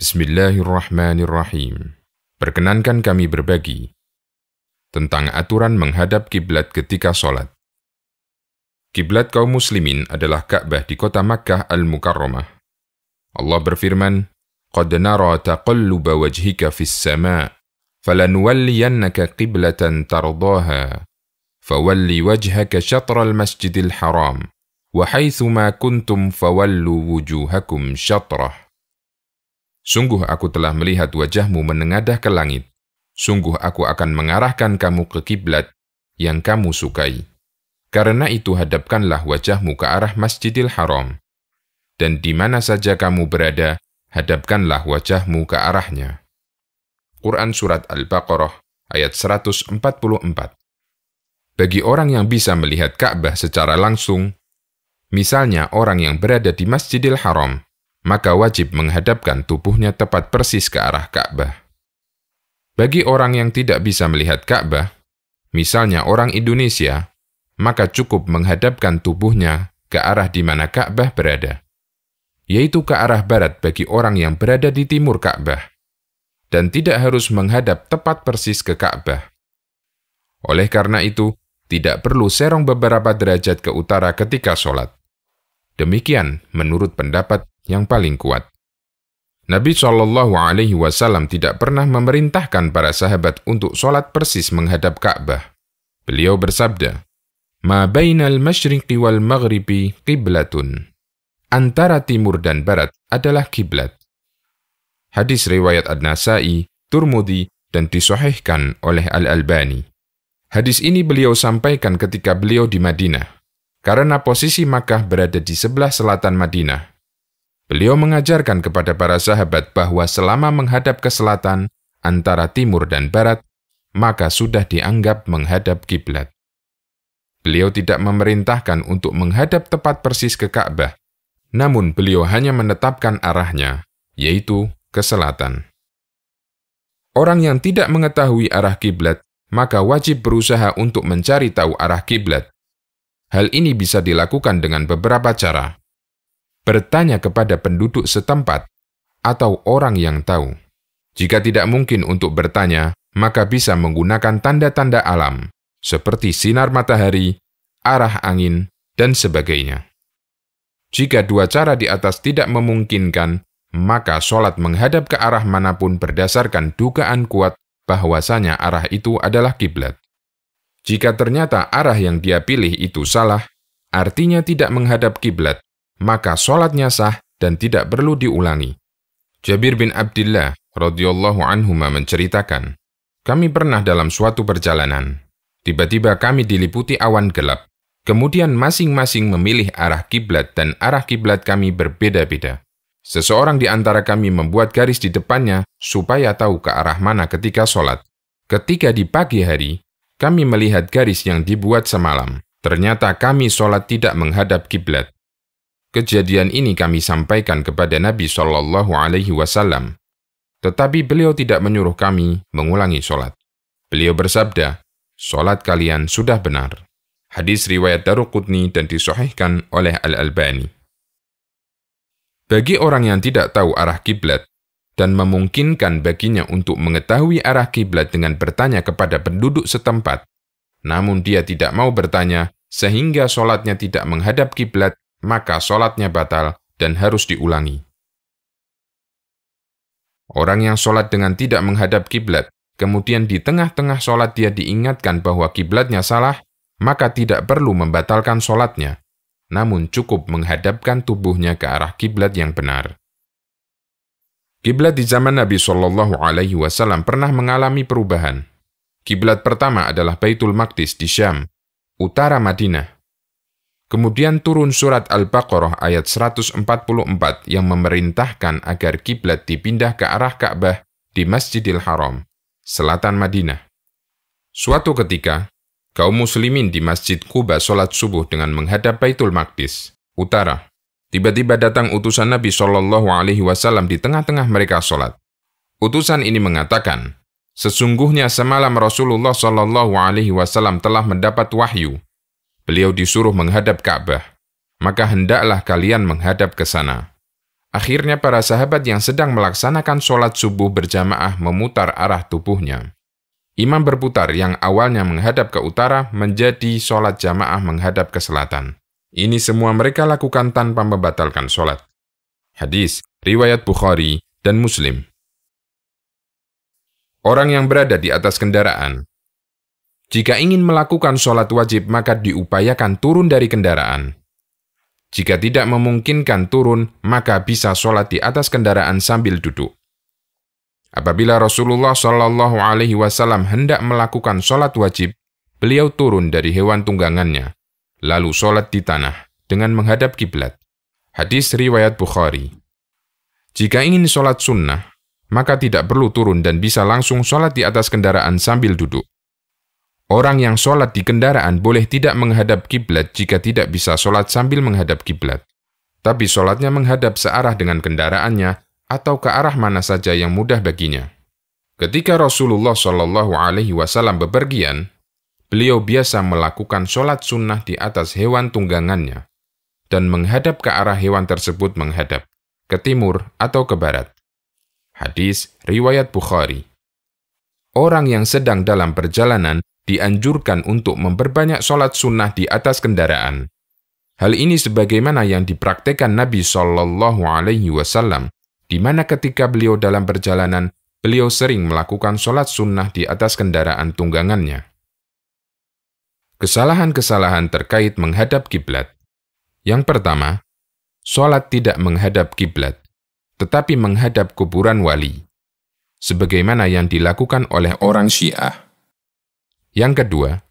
Bismillahirrahmanirrahim. Perkenankan kami berbagi tentang aturan menghadap kiblat ketika sholat. Kiblat kaum muslimin adalah Ka'bah di kota Makkah Al-Mukarramah. Allah berfirman, "Qad nara taqalluba wajhika fis sama', falanuwalliyannaka qiblatan tardaha, fawalli wajhaka syatral masjidil haram, wa haitsu ma kuntum fawallu wujuhakum syatrah." Sungguh aku telah melihat wajahmu menengadah ke langit. Sungguh aku akan mengarahkan kamu ke kiblat yang kamu sukai. Karena itu hadapkanlah wajahmu ke arah Masjidil Haram. Dan di mana saja kamu berada, hadapkanlah wajahmu ke arahnya. Quran Surat Al-Baqarah ayat 144. Bagi orang yang bisa melihat Ka'bah secara langsung, misalnya orang yang berada di Masjidil Haram, maka wajib menghadapkan tubuhnya tepat persis ke arah Ka'bah. Bagi orang yang tidak bisa melihat Ka'bah, misalnya orang Indonesia, maka cukup menghadapkan tubuhnya ke arah di mana Ka'bah berada, yaitu ke arah barat bagi orang yang berada di timur Ka'bah, dan tidak harus menghadap tepat persis ke Ka'bah. Oleh karena itu, tidak perlu serong beberapa derajat ke utara ketika sholat. Demikian menurut pendapat yang paling kuat. Nabi SAW tidak pernah memerintahkan para sahabat untuk sholat persis menghadap Ka'bah. Beliau bersabda, "Ma bainal masyriqi wal maghribi qiblatun." Antara timur dan barat adalah kiblat. Hadis riwayat An-Nasa'i, Turmudi, dan disahihkan oleh Al-Albani. Hadis ini beliau sampaikan ketika beliau di Madinah, karena posisi Makkah berada di sebelah selatan Madinah. Beliau mengajarkan kepada para sahabat bahwa selama menghadap ke selatan, antara timur dan barat, maka sudah dianggap menghadap kiblat. Beliau tidak memerintahkan untuk menghadap tepat persis ke Ka'bah, namun beliau hanya menetapkan arahnya, yaitu ke selatan. Orang yang tidak mengetahui arah kiblat, maka wajib berusaha untuk mencari tahu arah kiblat. Hal ini bisa dilakukan dengan beberapa cara. Bertanya kepada penduduk setempat atau orang yang tahu. Jika tidak mungkin untuk bertanya, maka bisa menggunakan tanda-tanda alam, seperti sinar matahari, arah angin, dan sebagainya. Jika dua cara di atas tidak memungkinkan, maka sholat menghadap ke arah manapun berdasarkan dugaan kuat bahwasanya arah itu adalah kiblat. Jika ternyata arah yang dia pilih itu salah, artinya tidak menghadap kiblat, maka sholatnya sah dan tidak perlu diulangi. Jabir bin Abdillah radhiyallahu anhuma menceritakan, kami pernah dalam suatu perjalanan. Tiba-tiba kami diliputi awan gelap. Kemudian masing-masing memilih arah kiblat dan arah kiblat kami berbeda-beda. Seseorang di antara kami membuat garis di depannya supaya tahu ke arah mana ketika sholat. Ketika di pagi hari, kami melihat garis yang dibuat semalam. Ternyata kami sholat tidak menghadap kiblat. Kejadian ini kami sampaikan kepada Nabi SAW. Tetapi beliau tidak menyuruh kami mengulangi sholat. Beliau bersabda, sholat kalian sudah benar. Hadis riwayat Daruqutni dan disahihkan oleh Al-Albani. Bagi orang yang tidak tahu arah kiblat dan memungkinkan baginya untuk mengetahui arah kiblat dengan bertanya kepada penduduk setempat, namun dia tidak mau bertanya sehingga sholatnya tidak menghadap kiblat, maka sholatnya batal dan harus diulangi. Orang yang sholat dengan tidak menghadap kiblat, kemudian di tengah-tengah sholat dia diingatkan bahwa kiblatnya salah, maka tidak perlu membatalkan sholatnya, namun cukup menghadapkan tubuhnya ke arah kiblat yang benar. Kiblat di zaman Nabi SAW pernah mengalami perubahan. Kiblat pertama adalah Baitul Maqdis di Syam, utara Madinah. Kemudian turun surat Al-Baqarah ayat 144 yang memerintahkan agar kiblat dipindah ke arah Ka'bah di Masjidil Haram, selatan Madinah. Suatu ketika, kaum muslimin di Masjid Quba sholat subuh dengan menghadap Baitul Maqdis, utara. Tiba-tiba datang utusan Nabi SAW di tengah-tengah mereka sholat. Utusan ini mengatakan, sesungguhnya semalam Rasulullah SAW telah mendapat wahyu. Beliau disuruh menghadap Ka'bah, maka hendaklah kalian menghadap ke sana. Akhirnya para sahabat yang sedang melaksanakan sholat subuh berjamaah memutar arah tubuhnya. Imam berputar yang awalnya menghadap ke utara menjadi sholat jamaah menghadap ke selatan. Ini semua mereka lakukan tanpa membatalkan sholat. Hadis, riwayat Bukhari dan Muslim. Orang yang berada di atas kendaraan. Jika ingin melakukan sholat wajib, maka diupayakan turun dari kendaraan. Jika tidak memungkinkan turun, maka bisa sholat di atas kendaraan sambil duduk. Apabila Rasulullah SAW hendak melakukan sholat wajib, beliau turun dari hewan tunggangannya, lalu sholat di tanah dengan menghadap kiblat. Hadis riwayat Bukhari. Jika ingin sholat sunnah, maka tidak perlu turun dan bisa langsung sholat di atas kendaraan sambil duduk. Orang yang sholat di kendaraan boleh tidak menghadap kiblat jika tidak bisa sholat sambil menghadap kiblat. Tapi sholatnya menghadap searah dengan kendaraannya atau ke arah mana saja yang mudah baginya. Ketika Rasulullah SAW bepergian, beliau biasa melakukan sholat sunnah di atas hewan tunggangannya dan menghadap ke arah hewan tersebut menghadap ke timur atau ke barat. Hadis riwayat Bukhari. Orang yang sedang dalam perjalanan dianjurkan untuk memperbanyak sholat sunnah di atas kendaraan. Hal ini sebagaimana yang dipraktekkan Nabi SAW, di mana ketika beliau dalam perjalanan, beliau sering melakukan sholat sunnah di atas kendaraan tunggangannya. Kesalahan-kesalahan terkait menghadap kiblat. Yang pertama, sholat tidak menghadap kiblat, tetapi menghadap kuburan wali, sebagaimana yang dilakukan oleh orang Syiah. Yang kedua,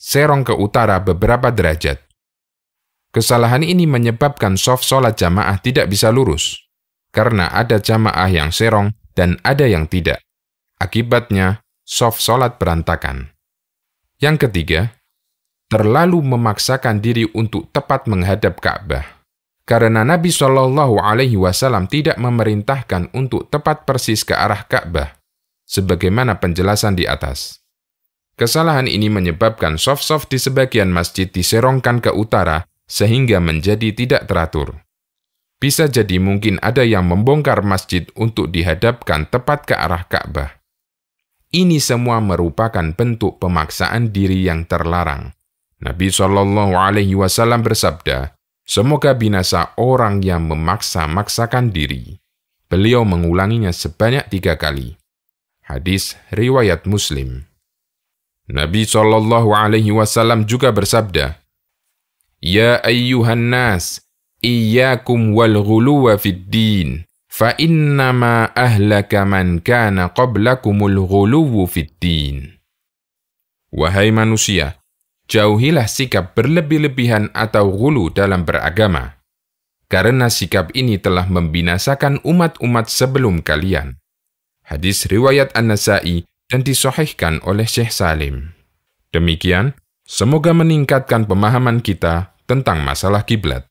serong ke utara beberapa derajat. Kesalahan ini menyebabkan shaf sholat jamaah tidak bisa lurus, karena ada jamaah yang serong dan ada yang tidak. Akibatnya, shaf sholat berantakan. Yang ketiga, terlalu memaksakan diri untuk tepat menghadap Ka'bah, karena Nabi SAW tidak memerintahkan untuk tepat persis ke arah Ka'bah, sebagaimana penjelasan di atas. Kesalahan ini menyebabkan shaf-shaf di sebagian masjid diserongkan ke utara sehingga menjadi tidak teratur. Bisa jadi mungkin ada yang membongkar masjid untuk dihadapkan tepat ke arah Ka'bah. Ini semua merupakan bentuk pemaksaan diri yang terlarang. Nabi SAW bersabda, "Semoga binasa orang yang memaksa-maksakan diri." Beliau mengulanginya sebanyak 3 kali. Hadis riwayat Muslim. Nabi SAW juga bersabda, "Ya ayyuhan nas, iyyakum wal ghuluwa fid din, fa innama ahlaka man kana qablakumul ghuluwu fid din." Wahai manusia, jauhilah sikap berlebih-lebihan atau ghulu dalam beragama. karena sikap ini telah membinasakan umat-umat sebelum kalian. Hadis riwayat An-Nasa'i dan disahihkan oleh Syekh Salim. Demikian, semoga meningkatkan pemahaman kita tentang masalah kiblat.